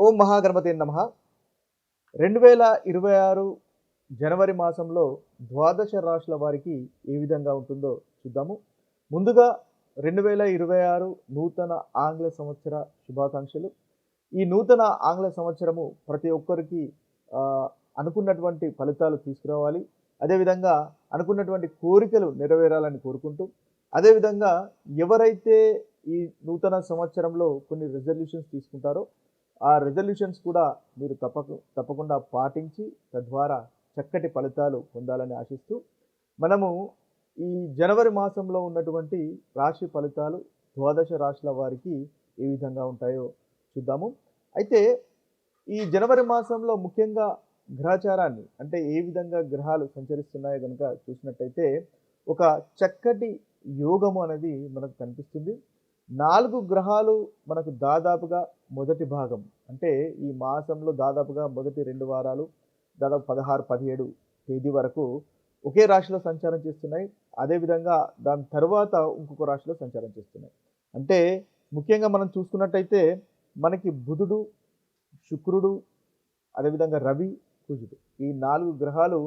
ఓం మహాగణపతే నమః. 2026 జనవరి మాసంలో ద్వాదశ రాశుల వారికి ఏ విధంగా ఉంటుందో చూద్దాము. ముందుగా 2026 నూతన ఆంగ్ల సంవత్సర శుభాకాంక్షలు. ఈ నూతన ఆంగ్ల సంవత్సరము ప్రతి ఒక్కరికి అనుకున్నటువంటి ఫలితాలు తీసుకురావాలి. అదేవిధంగా అనుకున్నటువంటి కోరికలు నెరవేరాలని కోరుకుంటూ, అదేవిధంగా ఎవరైతే ఈ నూతన సంవత్సరంలో కొన్ని రిజల్యూషన్స్ తీసుకుంటారో ఆ రిజల్యూషన్స్ కూడా మీరు తప్పకుండా పాటించి తద్వారా చక్కటి ఫలితాలు పొందాలని ఆశిస్తూ, మనము ఈ జనవరి మాసంలో ఉన్నటువంటి రాశి ఫలితాలు ద్వాదశ రాశుల వారికి ఏ విధంగా ఉంటాయో చూద్దాము. అయితే ఈ జనవరి మాసంలో ముఖ్యంగా గ్రహచారాన్ని, అంటే ఏ విధంగా గ్రహాలు సంచరిస్తున్నాయో కనుక చూసినట్టయితే ఒక చక్కటి యోగము అనేది మనకు కనిపిస్తుంది. 4 గ్రహాలు మనకు దాదాపుగా మొదటి భాగం, అంటే ఈ మాసంలో దాదాపుగా మొదటి 2 వారాలు దాదాపు 16, 17 తేదీ వరకు ఒకే రాశిలో సంచారం చేస్తున్నాయి. అదేవిధంగా దాని తర్వాత ఇంకొక రాశిలో సంచారం చేస్తున్నాయి. అంటే ముఖ్యంగా మనం చూసుకున్నట్టయితే మనకి బుధుడు, శుక్రుడు, అదేవిధంగా రవి, కుజుడు, ఈ 4 గ్రహాలు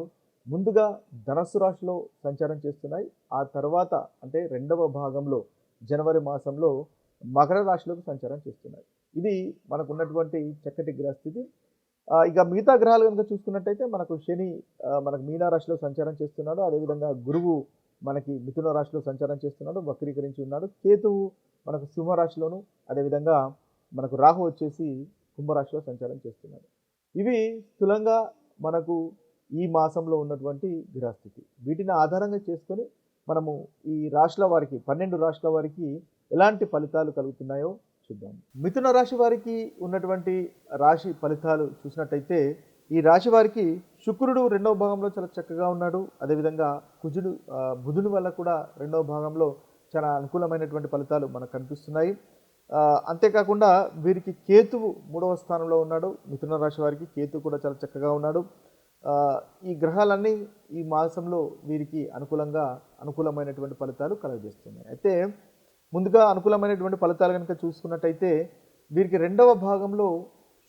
ముందుగా ధనస్సు రాశిలో సంచారం చేస్తున్నాయి. ఆ తర్వాత అంటే రెండవ భాగంలో జనవరి మాసంలో మకర రాశిలోకి సంచారం చేస్తున్నాయి. ఇది మనకు ఉన్నటువంటి చక్కటి గ్రహస్థితి. ఇక మిగతా గ్రహాలు కనుక చూసుకున్నట్టయితే మనకు శని మనకు మీన రాశిలో సంచారం చేస్తున్నాడు. అదేవిధంగా గురువు మనకి మిథున రాశిలో సంచారం చేస్తున్నాడు, వక్రీకరించి ఉన్నాడు. కేతువు మనకు సింహరాశిలోను, అదేవిధంగా మనకు రాహు వచ్చేసి కుంభరాశిలో సంచారం చేస్తున్నాడు. ఇవి స్థూలంగా మనకు ఈ మాసంలో ఉన్నటువంటి గ్రహస్థితి. వీటిని ఆధారంగా చేసుకొని మనము ఈ రాశుల వారికి 12 రాశుల వారికి ఎలాంటి ఫలితాలు కలుగుతున్నాయో చూద్దాం. మిథున రాశి వారికి ఉన్నటువంటి రాశి ఫలితాలు చూసినట్టయితే ఈ రాశి వారికి శుక్రుడు రెండవ భాగంలో చాలా చక్కగా ఉన్నాడు. అదేవిధంగా కుజుడు బుధుని వల్ల కూడా రెండవ భాగంలో చాలా అనుకూలమైనటువంటి ఫలితాలు మనకు కనిపిస్తున్నాయి. అంతేకాకుండా వీరికి కేతువు 3వ స్థానంలో ఉన్నాడు. మిథున రాశి వారికి కేతువు కూడా చాలా చక్కగా ఉన్నాడు. ఈ గ్రహాలన్నీ ఈ మాసంలో వీరికి అనుకూలమైనటువంటి ఫలితాలు కలుగజేస్తున్నాయి. అయితే ముందుగా అనుకూలమైనటువంటి ఫలితాలు కనుక చూసుకున్నట్టయితే వీరికి రెండవ భాగంలో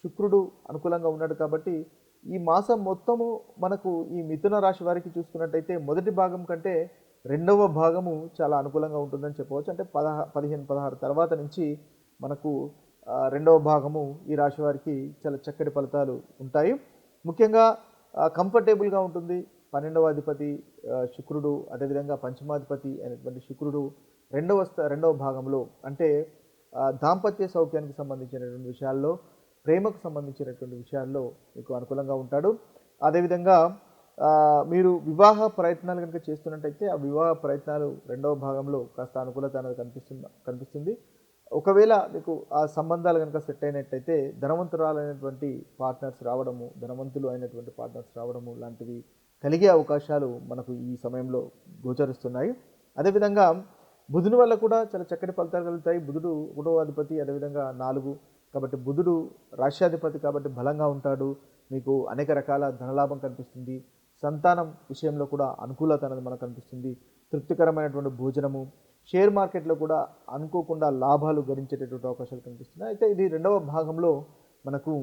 శుక్రుడు అనుకూలంగా ఉన్నాడు. కాబట్టి ఈ మాసం మొత్తము మనకు ఈ మిథున రాశి వారికి చూసుకున్నట్టయితే మొదటి భాగం కంటే రెండవ భాగము చాలా అనుకూలంగా ఉంటుందని చెప్పవచ్చు. అంటే 15, 16 తర్వాత నుంచి మనకు రెండవ భాగము ఈ రాశి వారికి చాలా చక్కటి ఫలితాలు ఉంటాయి. ముఖ్యంగా కంఫర్టబుల్గా ఉంటుంది. 12వ అధిపతి శుక్రుడు, అదేవిధంగా పంచమాధిపతి అయినటువంటి శుక్రుడు రెండవ భాగంలో, అంటే దాంపత్య సౌఖ్యానికి సంబంధించినటువంటి విషయాల్లో, ప్రేమకు సంబంధించినటువంటి విషయాల్లో మీకు అనుకూలంగా ఉంటాడు. అదేవిధంగా మీరు వివాహ ప్రయత్నాలు కనుక చేస్తున్నట్టయితే ఆ వివాహ ప్రయత్నాలు రెండవ భాగంలో కాస్త అనుకూలత అనేది కనిపిస్తుంది. ఒకవేళ మీకు ఆ సంబంధాలు కనుక సెట్ అయినట్టయితే ధనవంతులు అయినటువంటి పార్ట్నర్స్ రావడము లాంటివి కలిగే అవకాశాలు మనకు ఈ సమయంలో గోచరిస్తున్నాయి. అదేవిధంగా బుధుని వల్ల కూడా చాలా చక్కటి ఫలితాలు కలుగుతాయి. బుధుడు 1వ అధిపతి, అదేవిధంగా 4, కాబట్టి బుధుడు రాష్ట్రాధిపతి కాబట్టి బలంగా ఉంటాడు. మీకు అనేక రకాల ధనలాభం కనిపిస్తుంది. సంతానం విషయంలో కూడా అనుకూలత అనేది మనకు కనిపిస్తుంది. తృప్తికరమైనటువంటి భోజనము, షేర్ మార్కెట్లో కూడా అనుకోకుండా లాభాలు గడించేటటువంటి అవకాశాలు కనిపిస్తున్నాయి. అయితే ఇది రెండవ భాగంలో మనకు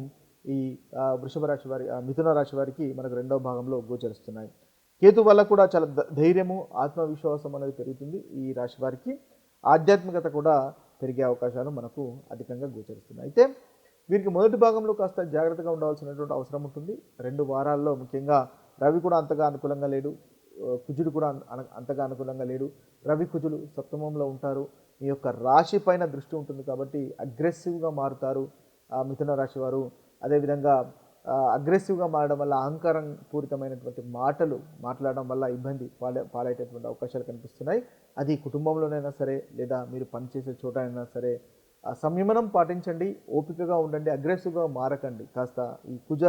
ఈ వృషభ రాశి వారి మిథున రాశి వారికి మనకు రెండవ భాగంలో గోచరిస్తున్నాయి. కేతు వల్ల కూడా చాలా ధైర్యము, ఆత్మవిశ్వాసం అనేది పెరుగుతుంది. ఈ రాశి వారికి ఆధ్యాత్మికత కూడా పెరిగే అవకాశాలు మనకు అధికంగా గోచరిస్తున్నాయి. అయితే వీరికి మొదటి భాగంలో కాస్త జాగ్రత్తగా ఉండవలసినటువంటి అవసరం ఉంటుంది. 2 వారాల్లో ముఖ్యంగా రవి కూడా అంతగా అనుకూలంగా లేడు, కుజుడు కూడా అంతగా అనుకూలంగా లేడు. రవి, కుజులు సప్తమంలో ఉంటారు. మీ యొక్క రాశి పైన దృష్టి ఉంటుంది కాబట్టి అగ్రెసివ్గా మారుతారు మిథున రాశి వారు. అదేవిధంగా అగ్రెసివ్గా మారడం వల్ల అహంకారం పూరితమైనటువంటి మాటలు మాట్లాడడం వల్ల ఇబ్బంది పాలయ్యేటటువంటి అవకాశాలు కనిపిస్తున్నాయి. అది కుటుంబంలోనైనా సరే, లేదా మీరు పనిచేసే చోట అయినా సరే సంయమనం పాటించండి, ఓపికగా ఉండండి, అగ్రెసివ్గా మారకండి. కాస్త ఈ కుజ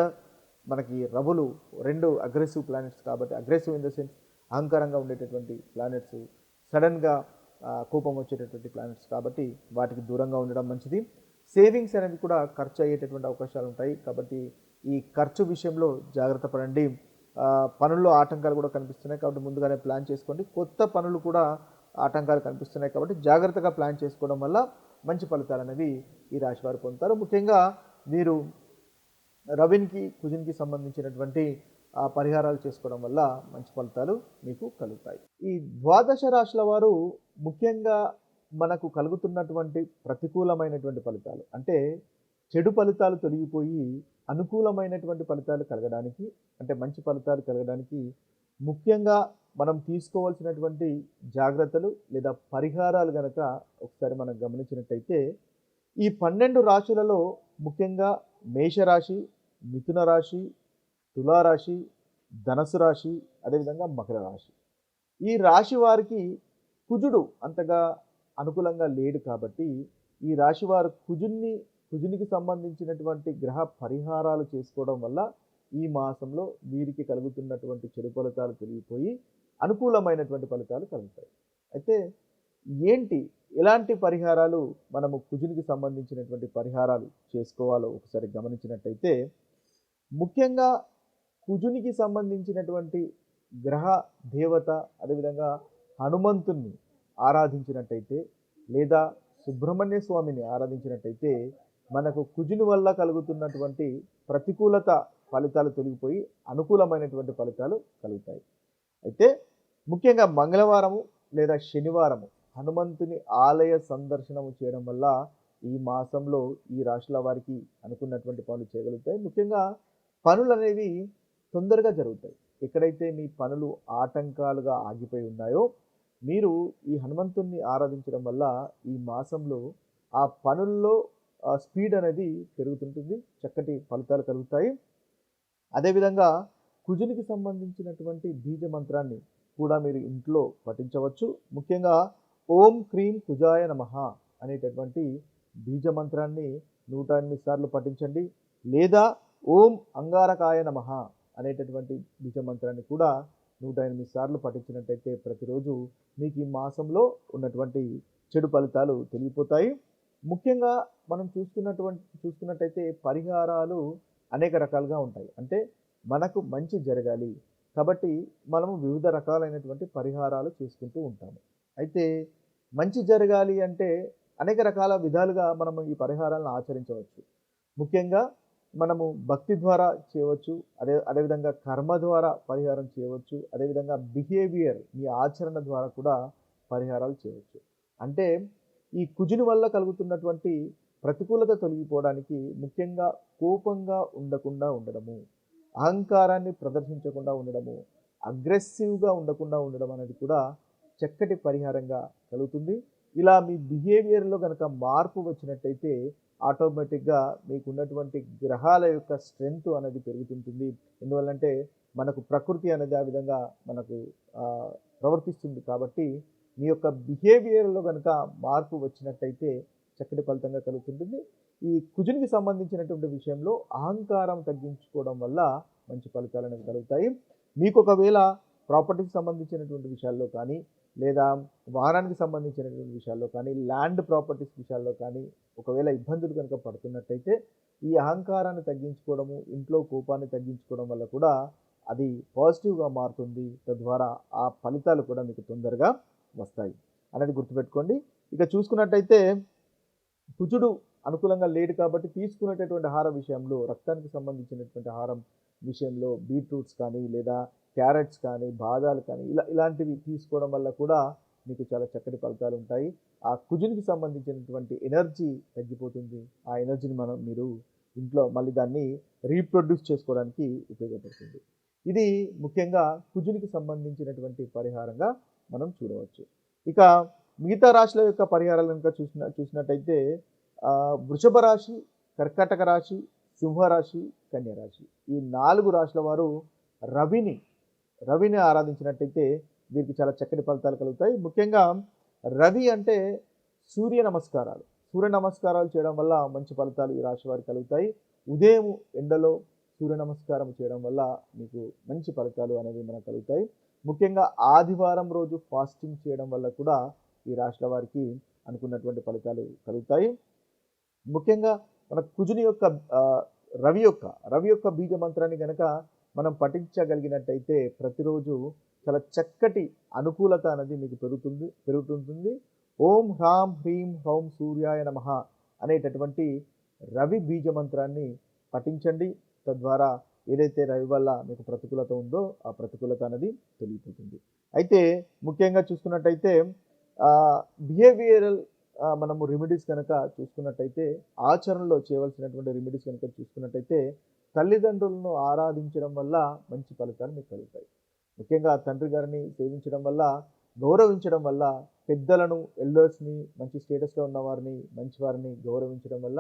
మనకి రవులు 2 అగ్రెసివ్ ప్లానెట్స్ కాబట్టి, అగ్రెసివ్ ఇన్ ద సెన్స్ అహంకారంగా ఉండేటటువంటి ప్లానెట్స్, సడన్గా కోపం వచ్చేటటువంటి ప్లానెట్స్ కాబట్టి వాటికి దూరంగా ఉండడం మంచిది. సేవింగ్స్ అనేవి కూడా ఖర్చు అయ్యేటటువంటి అవకాశాలు ఉంటాయి కాబట్టి ఈ ఖర్చు విషయంలో జాగ్రత్త పడండి. పనుల్లో ఆటంకాలు కూడా కనిపిస్తున్నాయి కాబట్టి ముందుగానే ప్లాన్ చేసుకోండి. కొత్త పనులు కూడా ఆటంకాలు కనిపిస్తున్నాయి కాబట్టి జాగ్రత్తగా ప్లాన్ చేసుకోవడం వల్ల మంచి ఫలితాలు అనేవి ఈ రాశి వారు పొందుతారు. ముఖ్యంగా మీరు రవినికి కుజునికి సంబంధించినటువంటి పరిహారాలు చేసుకోవడం వల్ల మంచి ఫలితాలు మీకు కలుగుతాయి. ఈ ద్వాదశ రాశుల వారు ముఖ్యంగా మనకు కలుగుతున్నటువంటి ప్రతికూలమైనటువంటి ఫలితాలు అంటే చెడు ఫలితాలు తొలగిపోయి అనుకూలమైనటువంటి ఫలితాలు కలగడానికి అంటే మంచి ఫలితాలు కలగడానికి ముఖ్యంగా మనం తీసుకోవాల్సినటువంటి జాగ్రత్తలు లేదా పరిహారాలు గనక ఒకసారి మనం గమనించినట్టయితే ఈ 12 రాశులలో ముఖ్యంగా మేషరాశి, మిథున రాశి, తులారాశి, ధనస్సు రాశి, అదేవిధంగా మకర రాశి. ఈ రాశి వారికి కుజుడు అంతగా అనుకూలంగా లేడు కాబట్టి ఈ రాశి వారు కుజునికి సంబంధించినటువంటి గ్రహ పరిహారాలు చేసుకోవడం వల్ల ఈ మాసంలో వీరికి కలుగుతున్నటువంటి చెడు ఫలితాలు తొలగిపోయి అనుకూలమైనటువంటి ఫలితాలు కలుగుతాయి. అయితే ఎలాంటి పరిహారాలు మనము కుజునికి సంబంధించినటువంటి పరిహారాలు చేసుకోవాలో ఒకసారి గమనించినట్టయితే ముఖ్యంగా కుజునికి సంబంధించినటువంటి గ్రహ దేవత అదేవిధంగా హనుమంతుణ్ణి ఆరాధించినట్టయితే లేదా సుబ్రహ్మణ్య స్వామిని ఆరాధించినట్టయితే మనకు కుజుని వల్ల కలుగుతున్నటువంటి ప్రతికూలత ఫలితాలు తొలగిపోయి అనుకూలమైనటువంటి ఫలితాలు కలుగుతాయి. అయితే ముఖ్యంగా మంగళవారము లేదా శనివారము హనుమంతుని ఆలయ సందర్శనము చేయడం వల్ల ఈ మాసంలో ఈ రాశుల వారికి అనుకున్నటువంటి పనులు చేయగలుగుతాయి. ముఖ్యంగా పనులు అనేవి తొందరగా జరుగుతాయి. ఎక్కడైతే మీ పనులు ఆటంకాలుగా ఆగిపోయి ఉన్నాయో మీరు ఈ హనుమంతుణ్ణి ఆరాధించడం వల్ల ఈ మాసంలో ఆ పనుల్లో స్పీడ్ అనేది పెరుగుతుంటుంది, చక్కటి ఫలితాలు కలుగుతాయి. అదేవిధంగా కుజునికి సంబంధించినటువంటి బీజ మంత్రాన్ని కూడా మీరు ఇంట్లో పఠించవచ్చు. ముఖ్యంగా ఓం క్రీం కుజాయ నమః అనేటటువంటి బీజ మంత్రాన్ని 108 సార్లు పఠించండి. లేదా ఓం అంగారకాయ నమః అనేటటువంటి బీజ మంత్రాన్ని కూడా 108 సార్లు పఠించినట్టయితే ప్రతిరోజు మీకు ఈ మాసంలో ఉన్నటువంటి చెడు ఫలితాలు తెలియపోతాయి. ముఖ్యంగా మనం చూసుకున్నట్టయితే పరిహారాలు అనేక రకాలుగా ఉంటాయి. అంటే మనకు మంచి జరగాలి కాబట్టి మనము వివిధ రకాలైనటువంటి పరిహారాలు చేసుకుంటూ ఉంటాము. అయితే మంచి జరగాలి అంటే అనేక రకాల విధాలుగా మనము ఈ పరిహారాలను ఆచరించవచ్చు. ముఖ్యంగా మనము భక్తి ద్వారా చేయవచ్చు, అదేవిధంగా కర్మ ద్వారా పరిహారం చేయవచ్చు, అదేవిధంగా బిహేవియర్ మీ ఆచరణ ద్వారా కూడా పరిహారాలు చేయవచ్చు. అంటే ఈ కుజుని వల్ల కలుగుతున్నటువంటి ప్రతికూలత తొలగిపోవడానికి ముఖ్యంగా కోపంగా ఉండకుండా ఉండడము, అహంకారాన్ని ప్రదర్శించకుండా ఉండడము, అగ్రెసివ్గా ఉండకుండా ఉండడం అనేది కూడా చక్కటి పరిహారంగా కలుగుతుంది. ఇలా మీ బిహేవియర్లో కనుక మార్పు వచ్చినట్టయితే ఆటోమేటిక్గా మీకున్నటువంటి గ్రహాల యొక్క స్ట్రెంగ్త్ అనేది పెరుగుతుంటుంది. ఎందువల్లంటే మనకు ప్రకృతి అనేది ఆ విధంగా మనకు ప్రవర్తిస్తుంది కాబట్టి మీ యొక్క బిహేవియర్లో కనుక మార్పు వచ్చినట్టయితే చక్కటి ఫలితంగా కలుగుతుంటుంది. ఈ కుజునికి సంబంధించినటువంటి విషయంలో అహంకారం తగ్గించుకోవడం వల్ల మంచి ఫలితాలు అనేవి కలుగుతాయి. మీకు ఒకవేళ ప్రాపర్టీకి సంబంధించినటువంటి విషయాల్లో కానీ లేదా వాహనానికి సంబంధించినటువంటి విషయాల్లో కానీ ల్యాండ్ ప్రాపర్టీస్ విషయాల్లో కానీ ఒకవేళ ఇబ్బందులు కనుక పడుతున్నట్టయితే ఈ అహంకారాన్ని తగ్గించుకోవడము, ఇంట్లో కోపాన్ని తగ్గించుకోవడం వల్ల కూడా అది పాజిటివ్గా మారుతుంది. తద్వారా ఆ ఫలితాలు కూడా మీకు తొందరగా వస్తాయి అనేది గుర్తుపెట్టుకోండి. ఇక చూసుకున్నట్టయితే కుజుడు అనుకూలంగా లేడు కాబట్టి తీసుకునేటటువంటి ఆహార విషయంలో రక్తానికి సంబంధించినటువంటి ఆహారం విషయంలో బీట్రూట్స్ కానీ లేదా క్యారెట్స్ కానీ బాదాలు కానీ ఇలాంటివి తీసుకోవడం వల్ల కూడా మీకు చాలా చక్కటి ఫలితాలు ఉంటాయి. ఆ కుజునికి సంబంధించినటువంటి ఎనర్జీ తగ్గిపోతుంది. ఆ ఎనర్జీని మీరు ఇంట్లో మళ్ళీ దాన్ని రీప్రొడ్యూస్ చేసుకోవడానికి ఉపయోగపడుతుంది. ఇది ముఖ్యంగా కుజునికి సంబంధించినటువంటి పరిహారంగా మనం చూడవచ్చు. ఇక మిగతా రాశుల యొక్క పరిహారాలు కనుక చూసినట్టయితే వృషభ రాశి, కర్కాటక రాశి, సింహరాశి, కన్యరాశి ఈ 4 రాశుల వారు రవిని ఆరాధించినట్టయితే వీరికి చాలా చక్కటి ఫలితాలు కలుగుతాయి. ముఖ్యంగా రవి అంటే సూర్య నమస్కారాలు చేయడం వల్ల మంచి ఫలితాలు ఈ రాశి వారికి కలుగుతాయి. ఉదయం ఎండలో సూర్య నమస్కారం చేయడం వల్ల మీకు మంచి ఫలితాలు అనేవి మనకు కలుగుతాయి. ముఖ్యంగా ఆదివారం రోజు ఫాస్టింగ్ చేయడం వల్ల కూడా ఈ రాశుల వారికి అనుకున్నటువంటి ఫలితాలు కలుగుతాయి. ముఖ్యంగా మన కుజుని యొక్క రవి యొక్క బీజ మంత్రాన్ని కనుక మనం పఠించగలిగినట్టయితే ప్రతిరోజు చాలా చక్కటి అనుకూలత అనేది మీకు పెరుగుతుంటుంది. ఓం హ్రాం హ్రీం హ్రౌం సూర్యాయ నమః అనేటటువంటి రవి బీజ మంత్రాన్ని పఠించండి. తద్వారా ఏదైతే రవి వల్ల మీకు ప్రతికూలత ఉందో ఆ ప్రతికూలత అనేది తొలగిపోతుంది. అయితే ముఖ్యంగా చూసుకున్నట్టయితే బిహేవియరల్ మనము రెమెడీస్ కనుక చూసుకున్నట్టయితే ఆచరణలో చేయవలసినటువంటి రెమెడీస్ కనుక చూసుకున్నట్టయితే తల్లిదండ్రులను ఆరాధించడం వల్ల మంచి ఫలితాలు మీకు కలుగుతాయి. ముఖ్యంగా తండ్రి గారిని సేవించడం వల్ల, గౌరవించడం వల్ల, పెద్దలను ఎల్డర్స్‌ని మంచి స్టేటస్‌లో ఉన్నవారిని, మంచివారిని గౌరవించడం వల్ల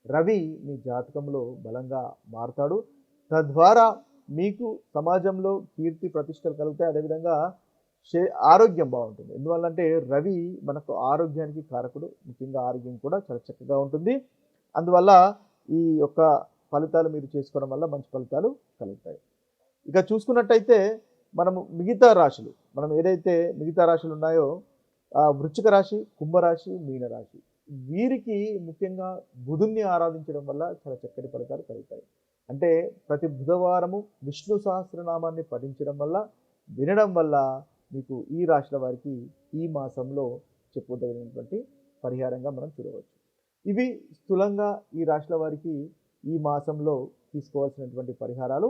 రవి మీ జాతకంలో బలంగా మారతాడు. తద్వారా మీకు సమాజంలో కీర్తి ప్రతిష్టలు కలుగుతాయి. అదేవిధంగా ఆరోగ్యం బాగుంటుంది. ఎందువల్లంటే రవి మనకు ఆరోగ్యానికి కారకుడు. ముఖ్యంగా ఆరోగ్యం కూడా చాలా చక్కగా ఉంటుంది. అందువల్ల ఈ యొక్క ఫలితాలు మీరు చేసుకోవడం వల్ల మంచి ఫలితాలు కలుగుతాయి. ఇక చూసుకున్నట్టయితే మనము మిగతా రాశులు, మనం ఏదైతే మిగతా రాశులు ఉన్నాయో వృశ్చిక రాశి, కుంభరాశి, మీనరాశి, వీరికి ముఖ్యంగా బుధుడిని ఆరాధించడం వల్ల చాలా చక్కటి ఫలితాలు కలుగుతాయి. అంటే ప్రతి బుధవారము విష్ణు సహస్రనామాన్ని పఠించడం వల్ల, వినడం వల్ల మీకు ఈ రాశుల వారికి ఈ మాసంలో చెప్పుకోదగినటువంటి పరిహారంగా మనం చూడవచ్చు. ఇవి స్థూలంగా ఈ రాశుల వారికి ఈ మాసంలో తీసుకోవాల్సినటువంటి పరిహారాలు.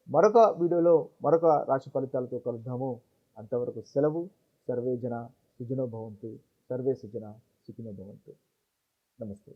మరొక వీడియోలో మరొక రాశి ఫలితాలతో కలుద్దాము. అంతవరకు సెలవు. సర్వే జన సుఖినో భవంతు. సర్వే సుజన సుఖినో భవంతు. నమస్తే.